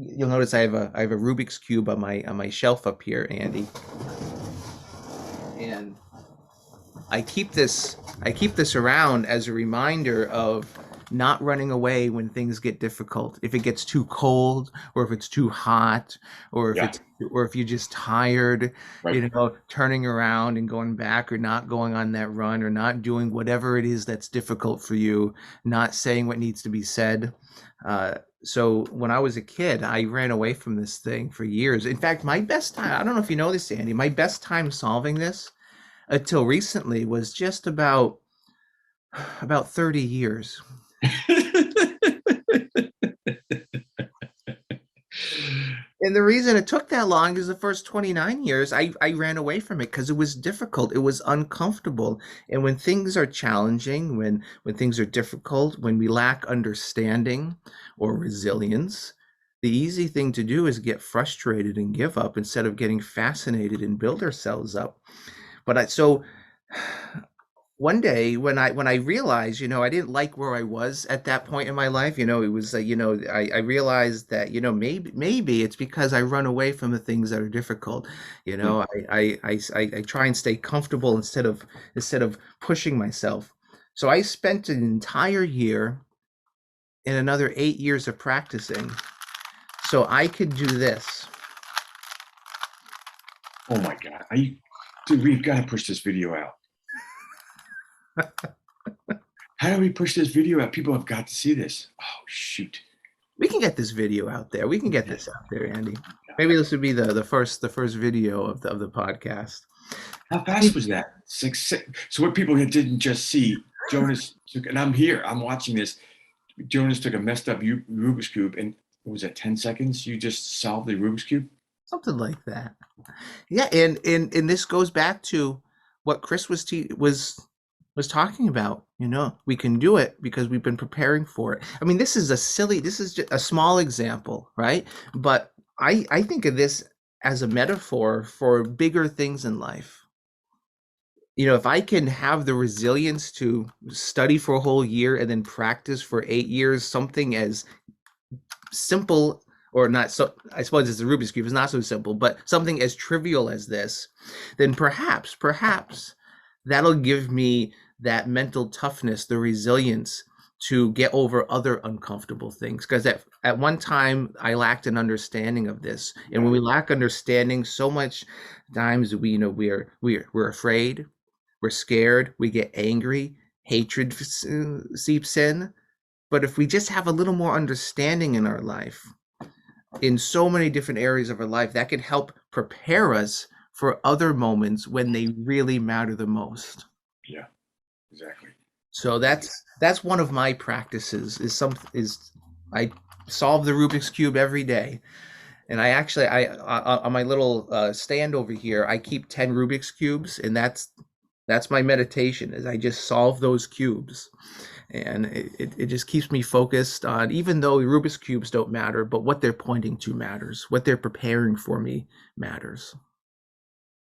you'll notice I have a Rubik's cube on my shelf up here, Andy, and I keep this around as a reminder of not running away when things get difficult. If it gets too cold, or if it's too hot, or if Yeah, it's or if you're just tired, right. turning around and going back, or not going on that run, or not doing whatever it is that's difficult for you, not saying what needs to be said. So when I was a kid, I ran away from this thing for years. In fact, my best time, I don't know if you know this, Andy, my best time solving this until recently was just about 30 years. And the reason it took that long is the first 29 years I ran away from it because it was difficult. It was uncomfortable. And when things are challenging, when things are difficult, when we lack understanding or resilience, the easy thing to do is get frustrated and give up instead of getting fascinated and build ourselves up. So one day when I realized, I didn't like where I was at that point in my life. It was I realized that, maybe it's because I run away from the things that are difficult. I try and stay comfortable instead of pushing myself. So I spent an entire year and another 8 years of practicing so I could do this. Oh my God. Dude, we've got to push this video out. How do we push this video out? People have got to see this. Oh, shoot. We can get this video out there. We can get this out there, Andy. Maybe this would be the first video of the podcast. How fast was that? So what people didn't just see, Jonas took, and I'm here, I'm watching this. Jonas took a messed up Rubik's Cube, and what was that, 10 seconds? You just solved the Rubik's Cube? Something like that. Yeah, and this goes back to what Chris was talking about. We can do it because we've been preparing for it. I mean, this is just a small example, right? But I think of this as a metaphor for bigger things in life. If I can have the resilience to study for a whole year and then practice for 8 years, something as simple, or not, so I suppose it's the Rubik's Cube, it's not so simple, but something as trivial as this, then perhaps that'll give me that mental toughness, the resilience to get over other uncomfortable things. Because at one time I lacked an understanding of this. And Yeah. when we lack understanding, so much times we're afraid, we're scared, we get angry, hatred seeps in. But if we just have a little more understanding in our life, in so many different areas of our life, that can help prepare us for other moments when they really matter the most. Yeah, exactly. So that's one of my practices is I solve the Rubik's Cube every day. And I on my little stand over here, I keep 10 Rubik's cubes, and that's my meditation, is I just solve those cubes. And it just keeps me focused on, even though Rubik's cubes don't matter, but what they're pointing to matters, what they're preparing for me matters.